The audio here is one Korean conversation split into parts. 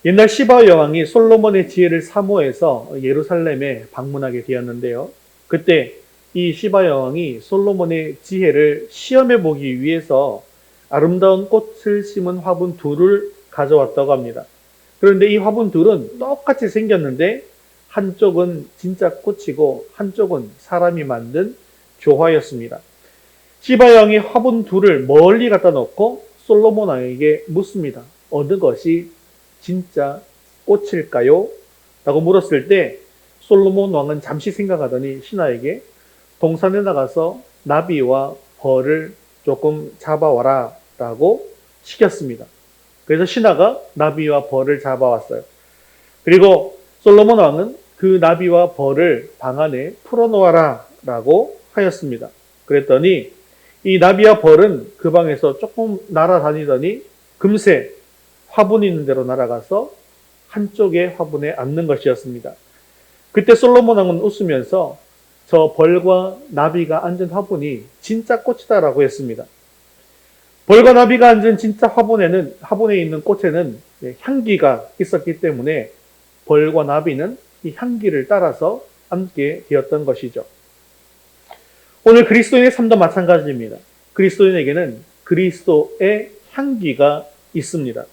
옛날 시바 여왕이 솔로몬의 지혜를 사모해서 예루살렘에 방문하게 되었는데요. 그때 이 시바 여왕이 솔로몬의 지혜를 시험해 보기 위해서 아름다운 꽃을 심은 화분 둘을 가져왔다고 합니다. 그런데 이 화분 둘은 똑같이 생겼는데 한쪽은 진짜 꽃이고 한쪽은 사람이 만든 조화였습니다. 시바 여왕이 화분 둘을 멀리 갖다 놓고 솔로몬 왕에게 묻습니다. 어느 것이 진짜 꽃일까요? 라고 물었을 때 솔로몬 왕은 잠시 생각하더니 신하에게 동산에 나가서 나비와 벌을 조금 잡아와라 라고 시켰습니다. 그래서 신하가 나비와 벌을 잡아왔어요. 그리고 솔로몬 왕은 그 나비와 벌을 방 안에 풀어놓아라 라고 하였습니다. 그랬더니 이 나비와 벌은 그 방에서 조금 날아다니더니 금세 화분이 있는 데로 날아가서 한쪽의 화분에 앉는 것이었습니다. 그때 솔로몬 왕은 웃으면서 저 벌과 나비가 앉은 화분이 진짜 꽃이다라고 했습니다. 벌과 나비가 앉은 진짜 화분에 있는 꽃에는 향기가 있었기 때문에 벌과 나비는 이 향기를 따라서 앉게 되었던 것이죠. 오늘 그리스도인의 삶도 마찬가지입니다. 그리스도인에게는 그리스도의 향기가 있습니다.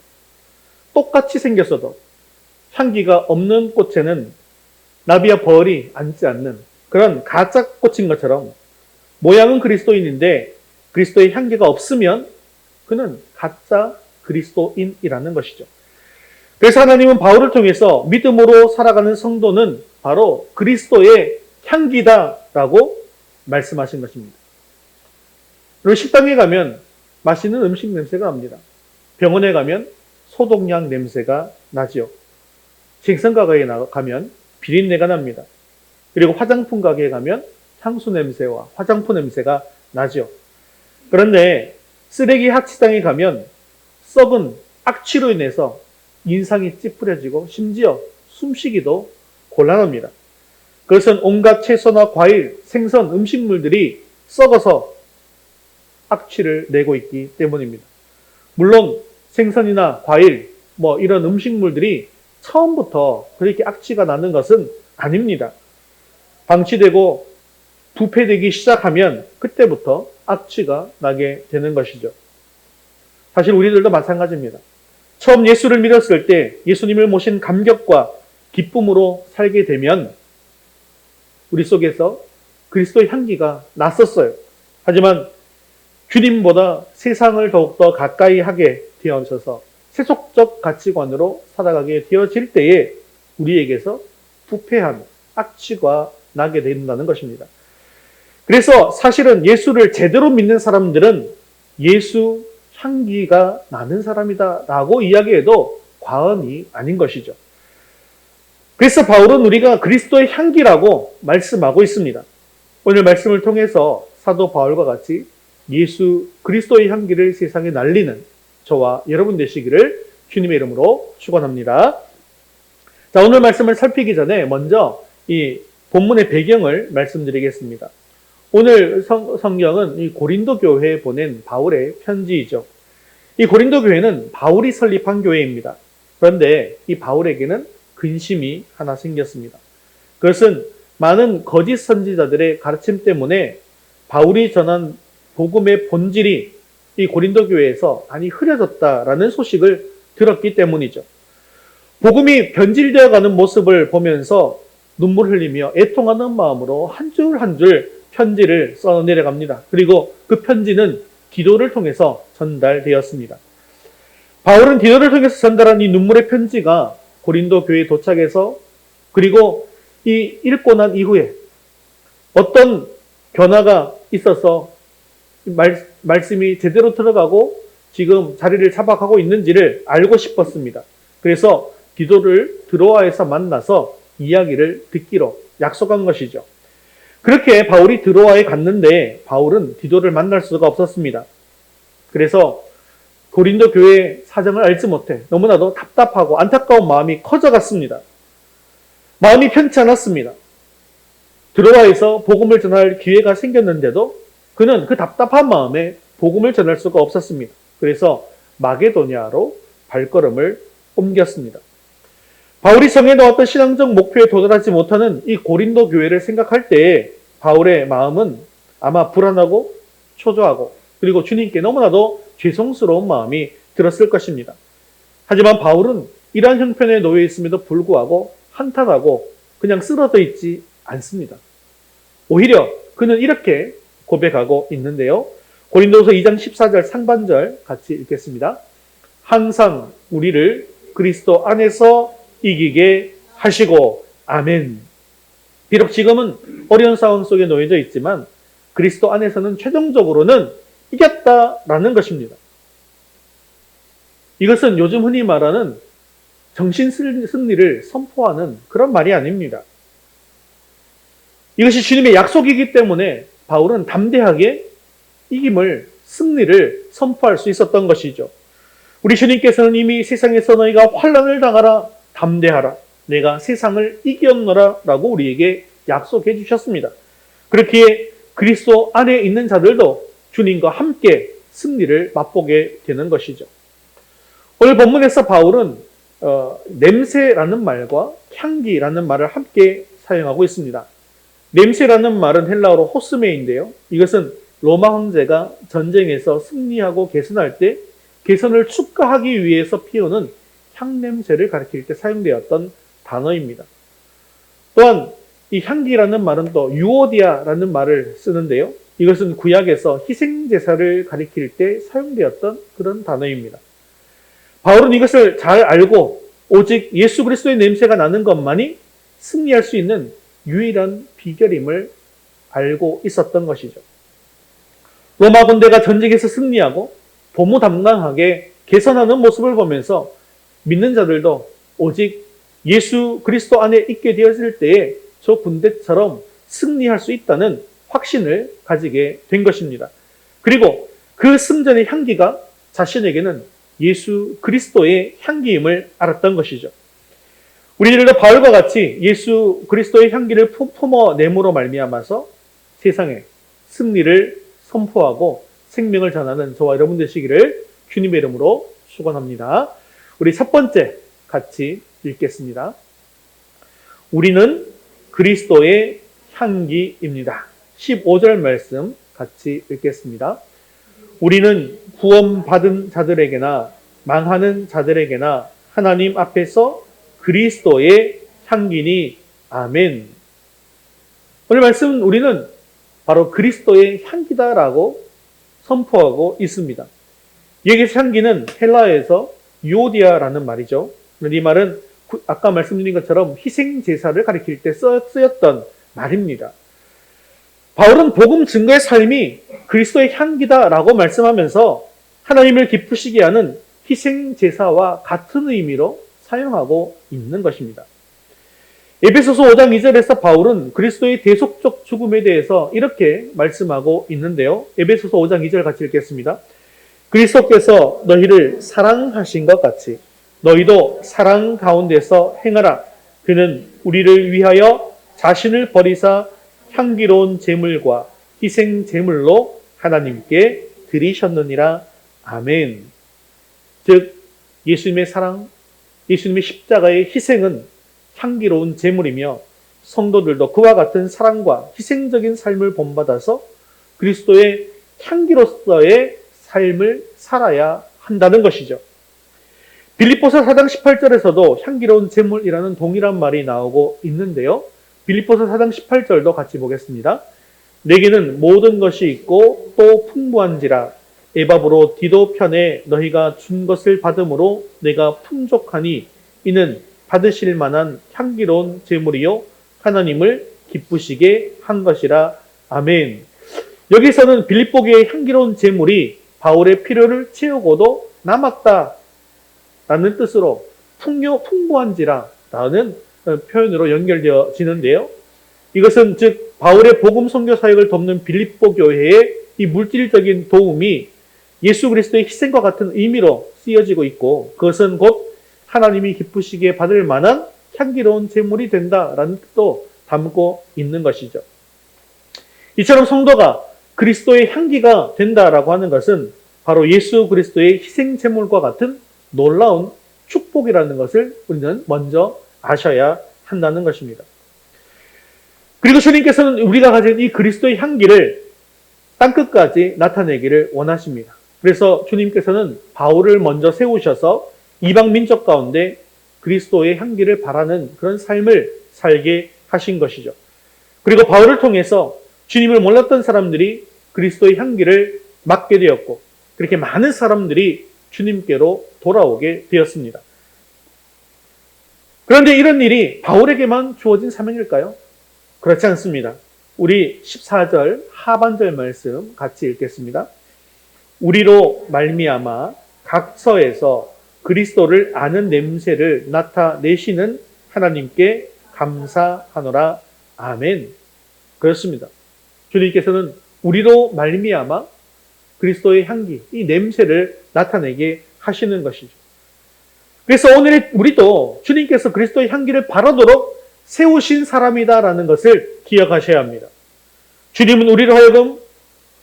똑같이 생겼어도 향기가 없는 꽃에는 나비와 벌이 앉지 않는 그런 가짜 꽃인 것처럼 모양은 그리스도인인데 그리스도의 향기가 없으면 그는 가짜 그리스도인이라는 것이죠. 그래서 하나님은 바울을 통해서 믿음으로 살아가는 성도는 바로 그리스도의 향기다라고 말씀하신 것입니다. 그리고 식당에 가면 맛있는 음식 냄새가 납니다. 병원에 가면 소독약 냄새가 나지요. 생선가게에 가면 비린내가 납니다. 그리고 화장품 가게에 가면 향수 냄새와 화장품 냄새가 나죠. 그런데 쓰레기 하치장에 가면 썩은 악취로 인해서 인상이 찌푸려지고 심지어 숨쉬기도 곤란합니다. 그것은 온갖 채소나 과일, 생선, 음식물들이 썩어서 악취를 내고 있기 때문입니다. 물론 생선이나 과일, 이런 음식물들이 처음부터 그렇게 악취가 나는 것은 아닙니다. 방치되고 부패되기 시작하면 그때부터 악취가 나게 되는 것이죠. 사실 우리들도 마찬가지입니다. 처음 예수를 믿었을 때 예수님을 모신 감격과 기쁨으로 살게 되면 우리 속에서 그리스도의 향기가 났었어요. 하지만 주님보다 세상을 더욱더 가까이 하게 되어져서 세속적 가치관으로 살아가게 되어질 때에 우리에게서 부패한 악취가 나게 된다는 것입니다. 그래서 사실은 예수를 제대로 믿는 사람들은 예수 향기가 나는 사람이다 라고 이야기해도 과언이 아닌 것이죠. 그래서 바울은 우리가 그리스도의 향기라고 말씀하고 있습니다. 오늘 말씀을 통해서 사도 바울과 같이 예수 그리스도의 향기를 세상에 날리는 저와 여러분 되시기를 주님의 이름으로 축원합니다. 자, 오늘 말씀을 살피기 전에 먼저 이 본문의 배경을 말씀드리겠습니다. 오늘 성경은 이 고린도 교회에 보낸 바울의 편지이죠. 이 고린도 교회는 바울이 설립한 교회입니다. 그런데 이 바울에게는 근심이 하나 생겼습니다. 그것은 많은 거짓 선지자들의 가르침 때문에 바울이 전한 복음의 본질이 이 고린도 교회에서 많이 흐려졌다라는 소식을 들었기 때문이죠. 복음이 변질되어 가는 모습을 보면서 눈물 흘리며 애통하는 마음으로 한 줄 한 줄 편지를 써 내려갑니다. 그리고 그 편지는 디도를 통해서 전달되었습니다. 바울은 디도를 통해서 전달한 이 눈물의 편지가 고린도 교회에 도착해서 그리고 이 읽고 난 이후에 어떤 변화가 있어서 말씀이 제대로 들어가고 지금 자리를 잡아가고 있는지를 알고 싶었습니다. 그래서 디도를 드로아에서 만나서 이야기를 듣기로 약속한 것이죠. 그렇게 바울이 드로아에 갔는데 바울은 디도를 만날 수가 없었습니다. 그래서 고린도 교회의 사정을 알지 못해 너무나도 답답하고 안타까운 마음이 커져갔습니다. 마음이 편치 않았습니다. 드로아에서 복음을 전할 기회가 생겼는데도 그는 그 답답한 마음에 복음을 전할 수가 없었습니다. 그래서 마게도냐로 발걸음을 옮겼습니다. 바울이 정해놓았던 신앙적 목표에 도달하지 못하는 이 고린도 교회를 생각할 때 바울의 마음은 아마 불안하고 초조하고 그리고 주님께 너무나도 죄송스러운 마음이 들었을 것입니다. 하지만 바울은 이러한 형편에 놓여 있음에도 불구하고 한탄하고 그냥 쓰러져 있지 않습니다. 오히려 그는 이렇게 고백하고 있는데요. 고린도서 2장 14절 상반절 같이 읽겠습니다. 항상 우리를 그리스도 안에서 이기게 하시고 아멘. 비록 지금은 어려운 상황 속에 놓여져 있지만 그리스도 안에서는 최종적으로는 이겼다라는 것입니다. 이것은 요즘 흔히 말하는 정신 승리를 선포하는 그런 말이 아닙니다. 이것이 주님의 약속이기 때문에 바울은 담대하게 이김을, 승리를 선포할 수 있었던 것이죠. 우리 주님께서는 이미 세상에서 너희가 환난을 당하라, 담대하라, 내가 세상을 이겼노라 라고 우리에게 약속해 주셨습니다. 그렇기에 그리스도 안에 있는 자들도 주님과 함께 승리를 맛보게 되는 것이죠. 오늘 본문에서 바울은 냄새라는 말과 향기라는 말을 함께 사용하고 있습니다. 냄새라는 말은 헬라어로 호스메인데요. 이것은 로마 황제가 전쟁에서 승리하고 개선할 때 개선을 축하하기 위해서 피우는 향냄새를 가리킬 때 사용되었던 단어입니다. 또한 이 향기라는 말은 또 유오디아라는 말을 쓰는데요. 이것은 구약에서 희생제사를 가리킬 때 사용되었던 그런 단어입니다. 바울은 이것을 잘 알고 오직 예수 그리스도의 냄새가 나는 것만이 승리할 수 있는 유일한 비결임을 알고 있었던 것이죠. 로마 군대가 전쟁에서 승리하고 도무담강하게 개선하는 모습을 보면서 믿는 자들도 오직 예수 그리스도 안에 있게 되었을 때에 저 군대처럼 승리할 수 있다는 확신을 가지게 된 것입니다. 그리고 그 승전의 향기가 자신에게는 예수 그리스도의 향기임을 알았던 것이죠. 우리들도 바울과 같이 예수 그리스도의 향기를 품어내므로 말미암아서 세상에 승리를 선포하고 생명을 전하는 저와 여러분 되시기를 주님의 이름으로 축원합니다. 우리 첫 번째 같이 읽겠습니다. 우리는 그리스도의 향기입니다. 15절 말씀 같이 읽겠습니다. 우리는 구원받은 자들에게나 망하는 자들에게나 하나님 앞에서 그리스도의 향기니 아멘. 오늘 말씀 우리는 바로 그리스도의 향기다라고 선포하고 있습니다. 여기서 향기는 헬라어에서 유오디아라는 말이죠. 이 말은 아까 말씀드린 것처럼 희생제사를 가리킬 때 쓰였던 말입니다. 바울은 복음 증거의 삶이 그리스도의 향기다라고 말씀하면서 하나님을 기쁘시게 하는 희생제사와 같은 의미로 사용하고 있는 것입니다. 에베소서 5장 2절에서 바울은 그리스도의 대속적 죽음에 대해서 이렇게 말씀하고 있는데요. 에베소서 5장 2절 같이 읽겠습니다. 그리스도께서 너희를 사랑하신 것 같이 너희도 사랑 가운데서 행하라. 그는 우리를 위하여 자신을 버리사 향기로운 제물과 희생 제물로 하나님께 드리셨느니라. 아멘. 즉 예수님의 사랑, 예수님의 십자가의 희생은 향기로운 제물이며 성도들도 그와 같은 사랑과 희생적인 삶을 본받아서 그리스도의 향기로서의 삶을 살아야 한다는 것이죠. 빌립보서 4장 18절에서도 향기로운 제물이라는 동일한 말이 나오고 있는데요. 빌립보서 4장 18절도 같이 보겠습니다. 내게는 모든 것이 있고 또 풍부한지라 에바브로 디도 편에 너희가 준 것을 받음으로 내가 풍족하니 이는 받으실 만한 향기로운 제물이요 하나님을 기쁘시게 한 것이라. 아멘. 여기서는 빌립보 교회의 향기로운 제물이 바울의 필요를 채우고도 남았다 라는 뜻으로 풍부한지라 라는 표현으로 연결되어지는데요. 이것은 즉 바울의 복음 선교 사역을 돕는 빌립보 교회의 이 물질적인 도움이 예수 그리스도의 희생과 같은 의미로 쓰여지고 있고 그것은 곧 하나님이 기쁘시게 받을 만한 향기로운 제물이 된다라는 뜻도 담고 있는 것이죠. 이처럼 성도가 그리스도의 향기가 된다라고 하는 것은 바로 예수 그리스도의 희생 제물과 같은 놀라운 축복이라는 것을 우리는 먼저 아셔야 한다는 것입니다. 그리고 주님께서는 우리가 가진 이 그리스도의 향기를 땅끝까지 나타내기를 원하십니다. 그래서 주님께서는 바울을 먼저 세우셔서 이방 민족 가운데 그리스도의 향기를 바라는 그런 삶을 살게 하신 것이죠. 그리고 바울을 통해서 주님을 몰랐던 사람들이 그리스도의 향기를 맡게 되었고, 그렇게 많은 사람들이 주님께로 돌아오게 되었습니다. 그런데 이런 일이 바울에게만 주어진 사명일까요? 그렇지 않습니다. 우리 14절 하반절 말씀 같이 읽겠습니다. 우리로 말미암아 각처에서 그리스도를 아는 냄새를 나타내시는 하나님께 감사하노라. 아멘. 그렇습니다. 주님께서는 우리로 말미암아 그리스도의 향기, 이 냄새를 나타내게 하시는 것이죠. 그래서 오늘 우리도 주님께서 그리스도의 향기를 바라도록 세우신 사람이다라는 것을 기억하셔야 합니다. 주님은 우리로 하여금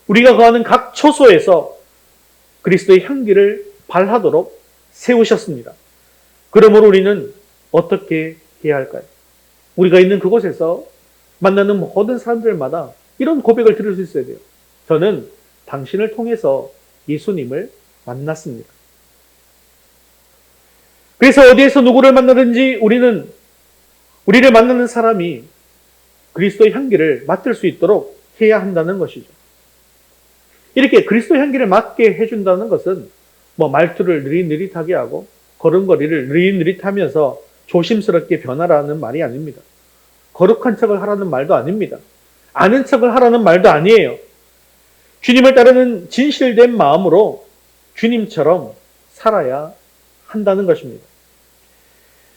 우리가 거하는 각 처소에서 그리스도의 향기를 발하도록 세우셨습니다. 그러므로 우리는 어떻게 해야 할까요? 우리가 있는 그곳에서 만나는 모든 사람들마다 이런 고백을 들을 수 있어야 돼요. 저는 당신을 통해서 예수님을 만났습니다. 그래서 어디에서 누구를 만나든지 우리를 만나는 사람이 그리스도의 향기를 맡을 수 있도록 해야 한다는 것이죠. 이렇게 그리스도의 향기를 맡게 해준다는 것은 말투를 느릿느릿하게 하고 걸음걸이를 느릿느릿하면서 조심스럽게 변하라는 말이 아닙니다. 거룩한 척을 하라는 말도 아닙니다. 아는 척을 하라는 말도 아니에요. 주님을 따르는 진실된 마음으로 주님처럼 살아야 한다는 것입니다.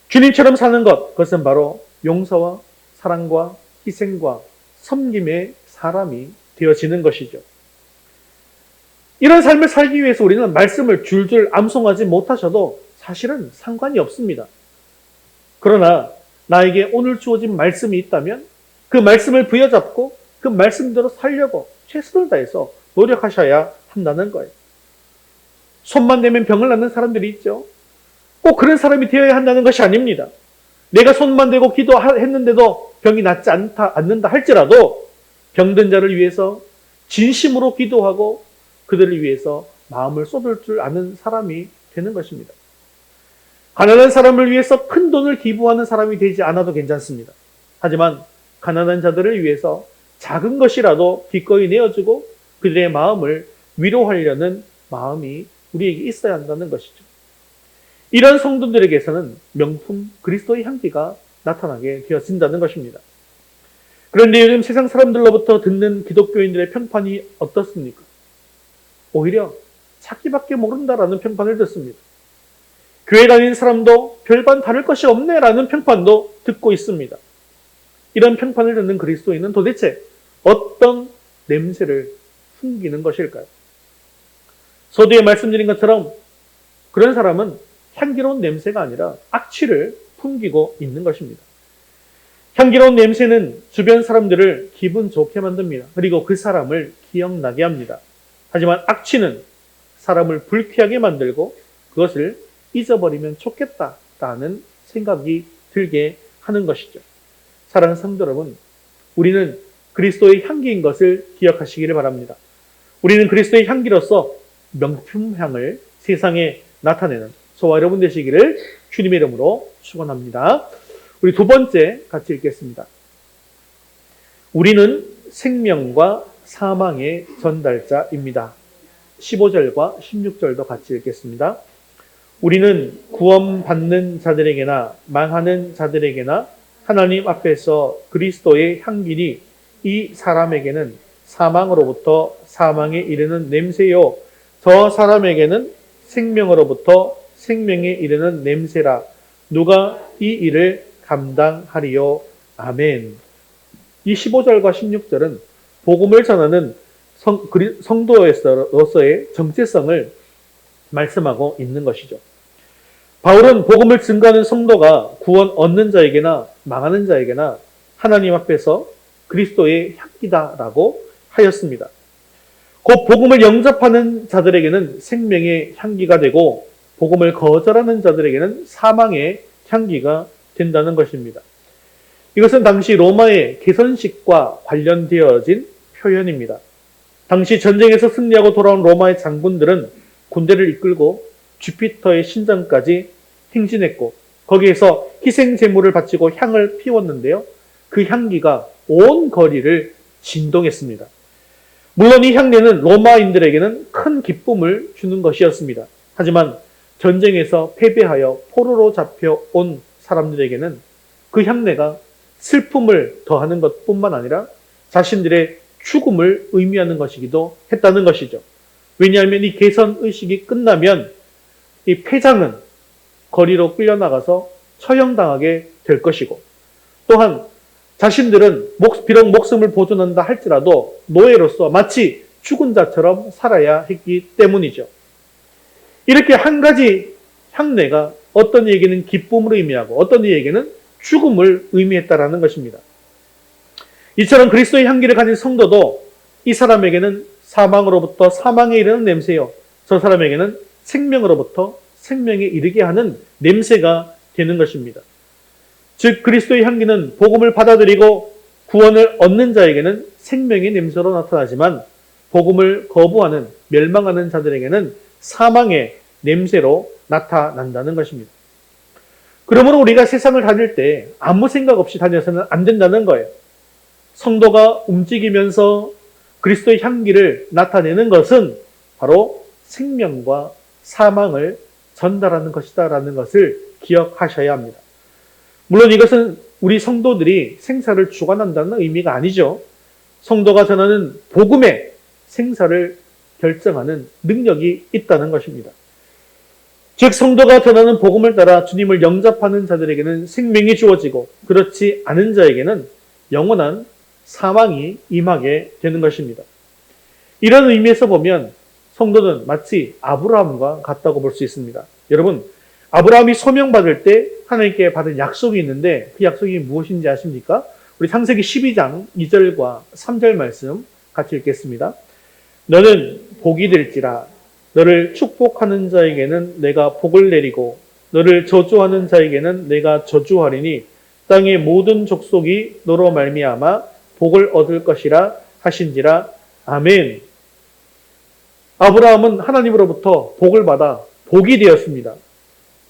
주님처럼 사는 것, 그것은 바로 용서와 사랑과 희생과 섬김의 사람이 되어지는 것이죠. 이런 삶을 살기 위해서 우리는 말씀을 줄줄 암송하지 못하셔도 사실은 상관이 없습니다. 그러나 나에게 오늘 주어진 말씀이 있다면 그 말씀을 부여잡고 그 말씀대로 살려고 최선을 다해서 노력하셔야 한다는 거예요. 손만 대면 병을 낫는 사람들이 있죠. 꼭 그런 사람이 되어야 한다는 것이 아닙니다. 내가 손만 대고 기도했는데도 병이 낫지 않는다 할지라도 병든 자를 위해서 진심으로 기도하고 그들을 위해서 마음을 쏟을 줄 아는 사람이 되는 것입니다. 가난한 사람을 위해서 큰 돈을 기부하는 사람이 되지 않아도 괜찮습니다. 하지만 가난한 자들을 위해서 작은 것이라도 기꺼이 내어주고 그들의 마음을 위로하려는 마음이 우리에게 있어야 한다는 것이죠. 이런 성도들에게서는 명품 그리스도의 향기가 나타나게 되어진다는 것입니다. 그런데 요즘 세상 사람들로부터 듣는 기독교인들의 평판이 어떻습니까? 오히려 찾기밖에 모른다라는 평판을 듣습니다. 교회 다니는 사람도 별반 다를 것이 없네라는 평판도 듣고 있습니다. 이런 평판을 듣는 그리스도인은 도대체 어떤 냄새를 풍기는 것일까요? 서두에 말씀드린 것처럼 그런 사람은 향기로운 냄새가 아니라 악취를 풍기고 있는 것입니다. 향기로운 냄새는 주변 사람들을 기분 좋게 만듭니다. 그리고 그 사람을 기억나게 합니다. 하지만 악취는 사람을 불쾌하게 만들고 그것을 잊어버리면 좋겠다라는 생각이 들게 하는 것이죠. 사랑하는 성도 여러분, 우리는 그리스도의 향기인 것을 기억하시기를 바랍니다. 우리는 그리스도의 향기로서 명품향을 세상에 나타내는 저와 여러분 되시기를 주님의 이름으로 축원합니다. 우리 두 번째 같이 읽겠습니다. 우리는 생명과 사망의 전달자입니다. 15절과 16절도 같이 읽겠습니다. 우리는 구원받는 자들에게나 망하는 자들에게나 하나님 앞에서 그리스도의 향기니 이 사람에게는 사망으로부터 사망에 이르는 냄새요 저 사람에게는 생명으로부터 생명에 이르는 냄새라. 누가 이 일을 감당하리요. 아멘. 이 15절과 16절은 복음을 전하는 성도로서의 정체성을 말씀하고 있는 것이죠. 바울은 복음을 증거하는 성도가 구원 얻는 자에게나 망하는 자에게나 하나님 앞에서 그리스도의 향기다라고 하였습니다. 곧 복음을 영접하는 자들에게는 생명의 향기가 되고 복음을 거절하는 자들에게는 사망의 향기가 된다는 것입니다. 이것은 당시 로마의 개선식과 관련되어진 표현입니다. 당시 전쟁에서 승리하고 돌아온 로마의 장군들은 군대를 이끌고 주피터의 신전까지 행진했고 거기에서 희생 제물을 바치고 향을 피웠는데요. 그 향기가 온 거리를 진동했습니다. 물론 이 향내는 로마인들에게는 큰 기쁨을 주는 것이었습니다. 하지만 전쟁에서 패배하여 포로로 잡혀온 사람들에게는 그 향내가 슬픔을 더하는 것뿐만 아니라 자신들의 죽음을 의미하는 것이기도 했다는 것이죠. 왜냐하면 이 개선 의식이 끝나면 이 패장은 거리로 끌려나가서 처형당하게 될 것이고 또한 자신들은 비록 목숨을 보존한다 할지라도 노예로서 마치 죽은 자처럼 살아야 했기 때문이죠. 이렇게 한 가지 향내가 어떤 이에게는 기쁨을 의미하고 어떤 이에게는 죽음을 의미했다라는 것입니다. 이처럼 그리스도의 향기를 가진 성도도 이 사람에게는 사망으로부터 사망에 이르는 냄새요. 저 사람에게는 생명으로부터 생명에 이르게 하는 냄새가 되는 것입니다. 즉 그리스도의 향기는 복음을 받아들이고 구원을 얻는 자에게는 생명의 냄새로 나타나지만 복음을 거부하는 멸망하는 자들에게는 사망의 냄새로 나타난다는 것입니다. 그러므로 우리가 세상을 다닐 때 아무 생각 없이 다녀서는 안 된다는 거예요. 성도가 움직이면서 그리스도의 향기를 나타내는 것은 바로 생명과 사망을 전달하는 것이다라는 것을 기억하셔야 합니다. 물론 이것은 우리 성도들이 생사를 주관한다는 의미가 아니죠. 성도가 전하는 복음의 생사를 결정하는 능력이 있다는 것입니다. 즉 성도가 전하는 복음을 따라 주님을 영접하는 자들에게는 생명이 주어지고 그렇지 않은 자에게는 영원한 사망이 임하게 되는 것입니다. 이런 의미에서 보면 성도는 마치 아브라함과 같다고 볼 수 있습니다. 여러분, 아브라함이 소명받을 때 하나님께 받은 약속이 있는데 그 약속이 무엇인지 아십니까? 우리 창세기 12장 2절과 3절 말씀 같이 읽겠습니다. 너는 복이 될지라 너를 축복하는 자에게는 내가 복을 내리고 너를 저주하는 자에게는 내가 저주하리니 땅의 모든 족속이 너로 말미암아 복을 얻을 것이라 하신지라. 아멘. 아브라함은 하나님으로부터 복을 받아 복이 되었습니다.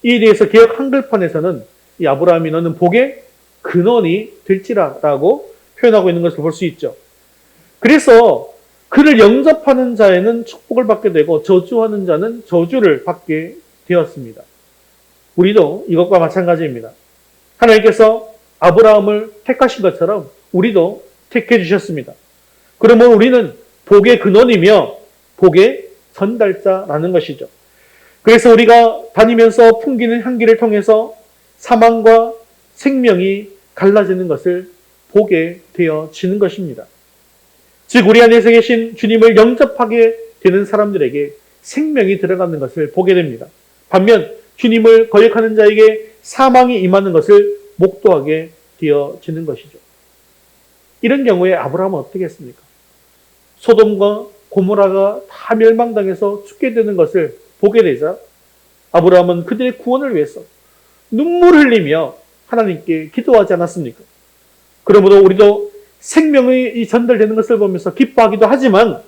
이에 대해서 개역 한글판에서는 이 아브라함이 너는 복의 근원이 될지라라고 표현하고 있는 것을 볼 수 있죠. 그래서 그를 영접하는 자에는 축복을 받게 되고 저주하는 자는 저주를 받게 되었습니다. 우리도 이것과 마찬가지입니다. 하나님께서 아브라함을 택하신 것처럼 우리도 택해 주셨습니다. 그러면 우리는 복의 근원이며 복의 전달자라는 것이죠. 그래서 우리가 다니면서 풍기는 향기를 통해서 사망과 생명이 갈라지는 것을 보게 되어지는 것입니다. 즉 우리 안에서 계신 주님을 영접하게 되는 사람들에게 생명이 들어가는 것을 보게 됩니다. 반면 주님을 거역하는 자에게 사망이 임하는 것을 목도하게 되어지는 것이죠. 이런 경우에 아브라함은 어떻게 했습니까? 소돔과 고모라가 다 멸망당해서 죽게 되는 것을 보게 되자 아브라함은 그들의 구원을 위해서 눈물 흘리며 하나님께 기도하지 않았습니까? 그러므로 우리도 생명이 전달되는 것을 보면서 기뻐하기도 하지만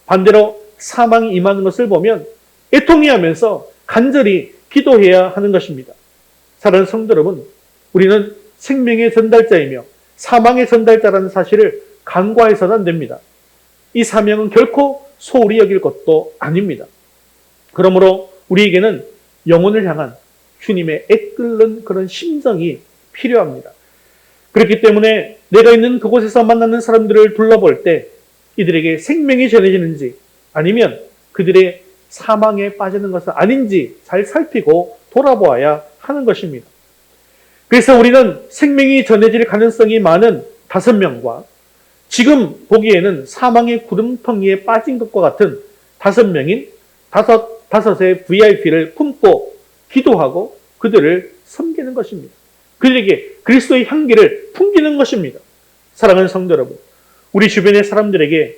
반대로 사망이 임하는 것을 보면 애통해하면서 간절히 기도해야 하는 것입니다. 사랑하는 성도 여러분, 우리는 생명의 전달자이며 사망의 전달자라는 사실을 간과해서는 안 됩니다. 이 사명은 결코 소홀히 여길 것도 아닙니다. 그러므로 우리에게는 영혼을 향한 주님의 애끓는 그런 심정이 필요합니다. 그렇기 때문에 내가 있는 그곳에서 만나는 사람들을 둘러볼 때 이들에게 생명이 전해지는지 아니면 그들의 사망에 빠지는 것은 아닌지 잘 살피고 돌아보아야 하는 것입니다. 그래서 우리는 생명이 전해질 가능성이 많은 5명과 지금 보기에는 사망의 구름텅이에 빠진 것과 같은 5명인 다섯의 VIP를 품고 기도하고 그들을 섬기는 것입니다. 그들에게 그리스도의 향기를 풍기는 것입니다. 사랑하는 성도 여러분, 우리 주변의 사람들에게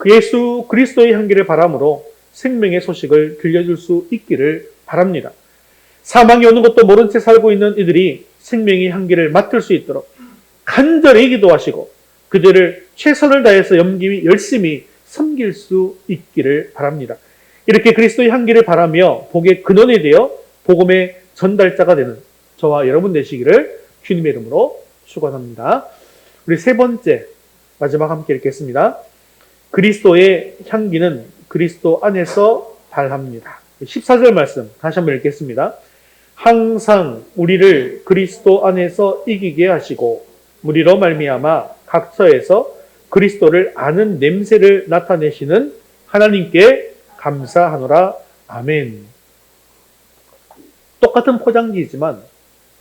예수 그리스도의 향기를 바람으로 생명의 소식을 들려줄 수 있기를 바랍니다. 사망이 오는 것도 모른 채 살고 있는 이들이 생명의 향기를 맡을 수 있도록 간절히 기도하시고 그들을 최선을 다해서 열심히 섬길 수 있기를 바랍니다. 이렇게 그리스도의 향기를 바라며 복의 근원이 되어 복음의 전달자가 되는 저와 여러분 되시기를 주님의 이름으로 축원합니다. 우리 세 번째 마지막 함께 읽겠습니다. 그리스도의 향기는 그리스도 안에서 발합니다. 14절 말씀 다시 한번 읽겠습니다. 항상 우리를 그리스도 안에서 이기게 하시고 우리로 말미암아 각처에서 그리스도를 아는 냄새를 나타내시는 하나님께 감사하노라. 아멘. 똑같은 포장지이지만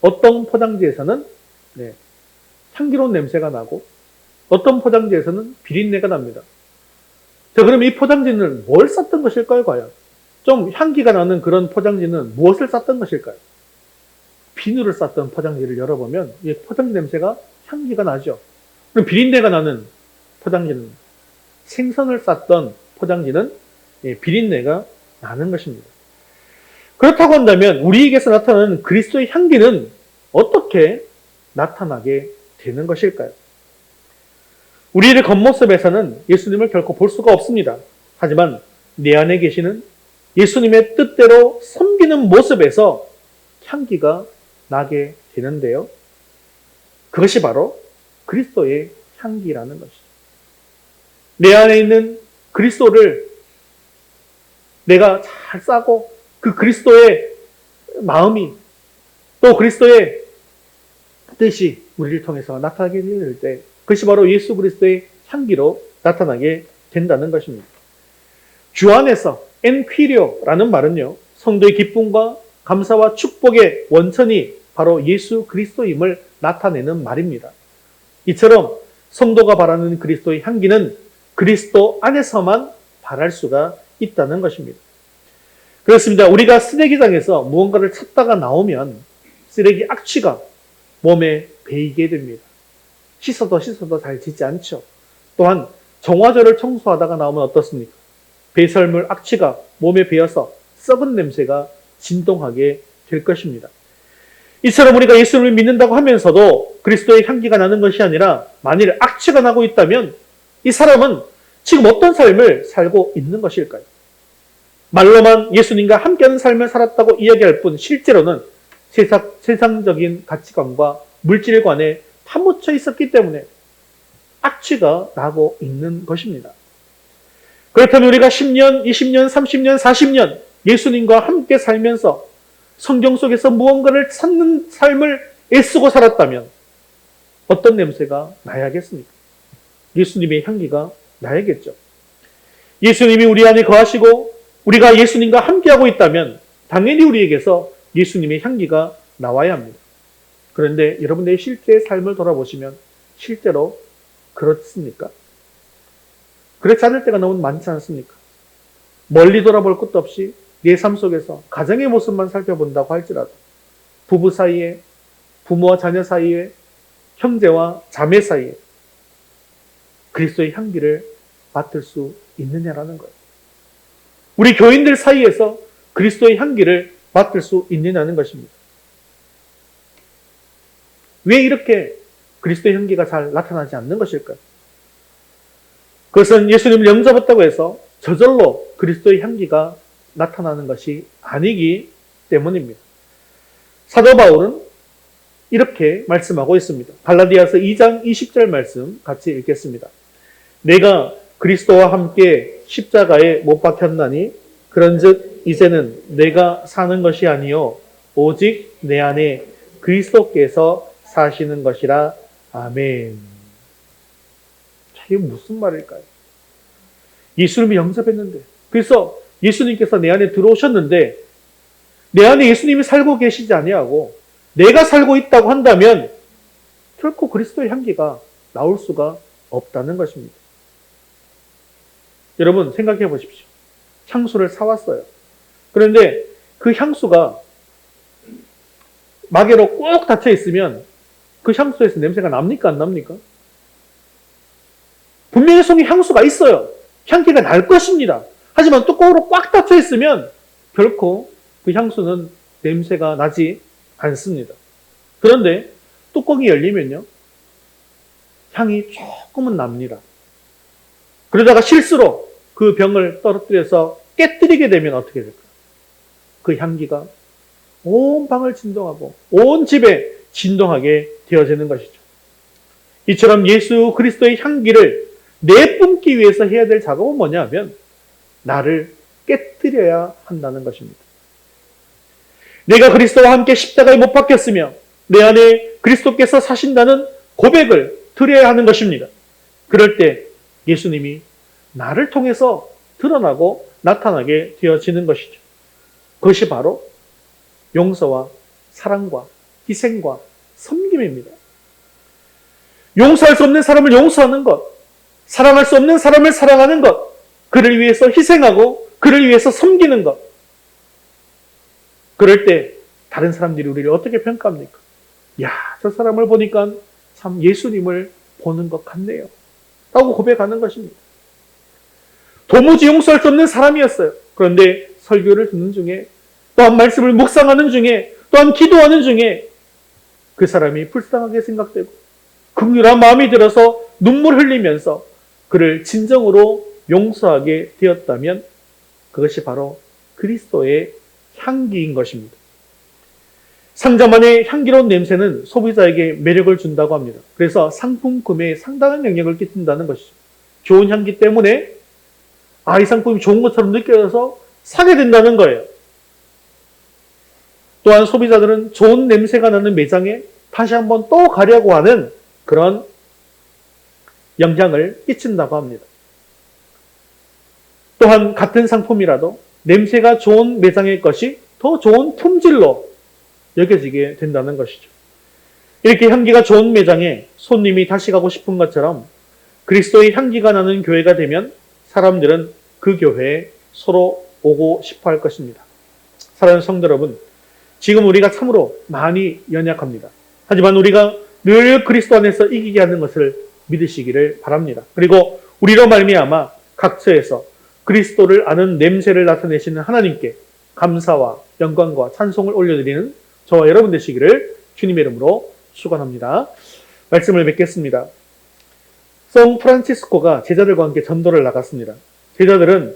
어떤 포장지에서는 향기로운 냄새가 나고 어떤 포장지에서는 비린내가 납니다. 자, 그럼 이 포장지는 뭘 쌌던 것일까요, 과연? 좀 향기가 나는 그런 포장지는 무엇을 쌌던 것일까요? 비누를 쌌던 포장지를 열어보면 이 포장지 냄새가 향기가 나죠. 그럼 비린내가 나는 포장지는 생선을 쌌던 포장지는 비린내가 나는 것입니다. 그렇다고 한다면 우리에게서 나타나는 그리스도의 향기는 어떻게 나타나게 되는 것일까요? 우리의 겉모습에서는 예수님을 결코 볼 수가 없습니다. 하지만 내 안에 계시는 예수님의 뜻대로 섬기는 모습에서 향기가 나게 되는데요. 그것이 바로 그리스도의 향기라는 것이죠. 내 안에 있는 그리스도를 내가 잘 싸고 그 그리스도의 마음이 또 그리스도의 뜻이 우리를 통해서 나타나게 될 때 그것이 바로 예수 그리스도의 향기로 나타나게 된다는 것입니다. 주 안에서 엔퀴리오라는 말은요, 성도의 기쁨과 감사와 축복의 원천이 바로 예수 그리스도임을 나타내는 말입니다. 이처럼 성도가 바라는 그리스도의 향기는 그리스도 안에서만 바랄 수가 있다는 것입니다. 그렇습니다. 우리가 쓰레기장에서 무언가를 찾다가 나오면 쓰레기 악취가 몸에 배이게 됩니다. 씻어도 잘 지지 않죠. 또한 정화조를 청소하다가 나오면 어떻습니까? 배설물 악취가 몸에 배어서 썩은 냄새가 진동하게 될 것입니다. 이처럼 우리가 예수를 믿는다고 하면서도 그리스도의 향기가 나는 것이 아니라 만일 악취가 나고 있다면 이 사람은 지금 어떤 삶을 살고 있는 것일까요? 말로만 예수님과 함께하는 삶을 살았다고 이야기할 뿐 실제로는 세상적인 가치관과 물질관에 파묻혀 있었기 때문에 악취가 나고 있는 것입니다. 그렇다면 우리가 10년, 20년, 30년, 40년 예수님과 함께 살면서 성경 속에서 무언가를 찾는 삶을 애쓰고 살았다면 어떤 냄새가 나야겠습니까? 예수님의 향기가 나야겠죠. 예수님이 우리 안에 거하시고 우리가 예수님과 함께하고 있다면 당연히 우리에게서 예수님의 향기가 나와야 합니다. 그런데 여러분들의 실제의 삶을 돌아보시면 실제로 그렇습니까? 그렇지 않을 때가 너무 많지 않습니까? 멀리 돌아볼 것도 없이 내 삶 속에서 가정의 모습만 살펴본다고 할지라도 부부 사이에, 부모와 자녀 사이에, 형제와 자매 사이에 그리스도의 향기를 맡을 수 있느냐라는 거예요. 우리 교인들 사이에서 그리스도의 향기를 맡을 수 있느냐는 것입니다. 왜 이렇게 그리스도의 향기가 잘 나타나지 않는 것일까요? 그것은 예수님을 영접했다고 해서 저절로 그리스도의 향기가 나타나는 것이 아니기 때문입니다. 사도 바울은 이렇게 말씀하고 있습니다. 갈라디아서 2장 20절 말씀 같이 읽겠습니다. 내가 그리스도와 함께 십자가에 못 박혔나니 그런즉 이제는 내가 사는 것이 아니요 오직 내 안에 그리스도께서 사시는 것이라. 아멘. 자, 이게 무슨 말일까요? 예수님이 영접했는데, 그래서 예수님께서 내 안에 들어오셨는데 내 안에 예수님이 살고 계시지 아니하고 내가 살고 있다고 한다면 결코 그리스도의 향기가 나올 수가 없다는 것입니다. 여러분 생각해 보십시오. 향수를 사왔어요. 그런데 그 향수가 마개로 꼭 닫혀 있으면 그 향수에서 냄새가 납니까? 안 납니까? 분명히 속에 향수가 있어요. 향기가 날 것입니다. 하지만 뚜껑으로 꽉 닫혀 있으면 결코 그 향수는 냄새가 나지 않습니다. 그런데 뚜껑이 열리면요, 향이 조금은 납니다. 그러다가 실수로 그 병을 떨어뜨려서 깨뜨리게 되면 어떻게 될까요? 그 향기가 온 방을 진동하고 온 집에 진동하게 되어지는 것이죠. 이처럼 예수 그리스도의 향기를 내뿜기 위해서 해야 될 작업은 뭐냐면 나를 깨뜨려야 한다는 것입니다. 내가 그리스도와 함께 십자가에 못 박혔으며 내 안에 그리스도께서 사신다는 고백을 드려야 하는 것입니다. 그럴 때 예수님이 나를 통해서 드러나고 나타나게 되어지는 것이죠. 그것이 바로 용서와 사랑과 희생과 섬김입니다. 용서할 수 없는 사람을 용서하는 것, 사랑할 수 없는 사람을 사랑하는 것, 그를 위해서 희생하고 그를 위해서 섬기는 것. 그럴 때 다른 사람들이 우리를 어떻게 평가합니까? 야, 저 사람을 보니까 참 예수님을 보는 것 같네요. 라고 고백하는 것입니다. 도무지 용서할 수 없는 사람이었어요. 그런데 설교를 듣는 중에, 또한 말씀을 묵상하는 중에, 또한 기도하는 중에 그 사람이 불쌍하게 생각되고 긍휼한 마음이 들어서 눈물 흘리면서 그를 진정으로 용서하게 되었다면 그것이 바로 그리스도의 향기인 것입니다. 상자만의 향기로운 냄새는 소비자에게 매력을 준다고 합니다. 그래서 상품 구매에 상당한 영향을 끼친다는 것이죠. 좋은 향기 때문에 이 상품이 좋은 것처럼 느껴져서 사게 된다는 거예요. 또한 소비자들은 좋은 냄새가 나는 매장에 다시 한번 또 가려고 하는 그런 영향을 끼친다고 합니다. 또한 같은 상품이라도 냄새가 좋은 매장의 것이 더 좋은 품질로 여겨지게 된다는 것이죠. 이렇게 향기가 좋은 매장에 손님이 다시 가고 싶은 것처럼 그리스도의 향기가 나는 교회가 되면 사람들은 그 교회에 서로 오고 싶어 할 것입니다. 사랑하는 성도 여러분, 지금 우리가 참으로 많이 연약합니다. 하지만 우리가 늘 그리스도 안에서 이기게 하는 것을 믿으시기를 바랍니다. 그리고 우리로 말미암아 각처에서 그리스도를 아는 냄새를 나타내시는 하나님께 감사와 영광과 찬송을 올려드리는 저와 여러분 되시기를 주님의 이름으로 축원합니다. 말씀을 맺겠습니다. 성 프란치스코가 제자들과 함께 전도를 나갔습니다. 제자들은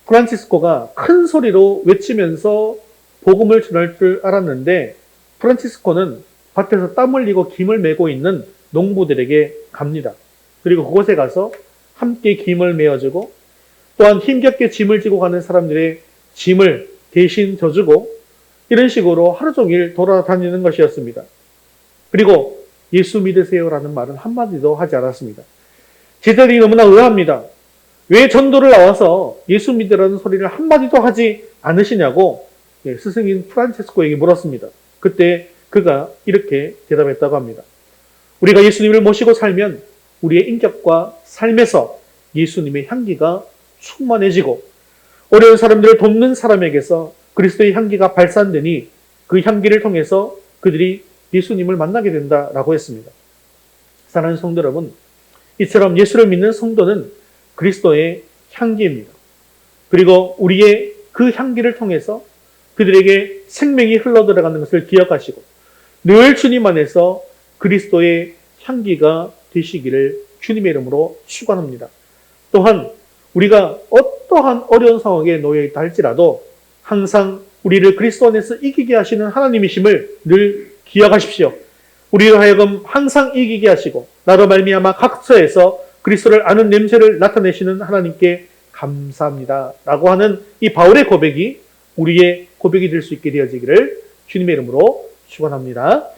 프란치스코가 큰 소리로 외치면서 복음을 전할 줄 알았는데 프란치스코는 밭에서 땀 흘리고 김을 메고 있는 농부들에게 갑니다. 그리고 그곳에 가서 함께 김을 메어주고 또한 힘겹게 짐을 지고 가는 사람들의 짐을 대신 져주고 이런 식으로 하루 종일 돌아다니는 것이었습니다. 그리고 예수 믿으세요라는 말은 한마디도 하지 않았습니다. 제자들이 너무나 의아합니다. 왜 전도를 나와서 예수 믿으라는 소리를 한마디도 하지 않으시냐고 스승인 프란체스코에게 물었습니다. 그때 그가 이렇게 대답했다고 합니다. 우리가 예수님을 모시고 살면 우리의 인격과 삶에서 예수님의 향기가 충만해지고 어려운 사람들을 돕는 사람에게서 그리스도의 향기가 발산되니 그 향기를 통해서 그들이 예수님을 만나게 된다라고 했습니다. 사랑하는 성도 여러분, 이처럼 예수를 믿는 성도는 그리스도의 향기입니다. 그리고 우리의 그 향기를 통해서 그들에게 생명이 흘러들어가는 것을 기억하시고 늘 주님 안에서 그리스도의 향기가 되시기를 주님의 이름으로 축원합니다. 또한 우리가 어떠한 어려운 상황에 놓여 있다 할지라도 항상 우리를 그리스도 안에서 이기게 하시는 하나님이심을 늘 기억하십시오. 우리로 하여금 항상 이기게 하시고 나로 말미암아 각처에서 그리스도를 아는 냄새를 나타내시는 하나님께 감사합니다 라고 하는 이 바울의 고백이 우리의 고백이 될 수 있게 되어지기를 주님의 이름으로 축원합니다.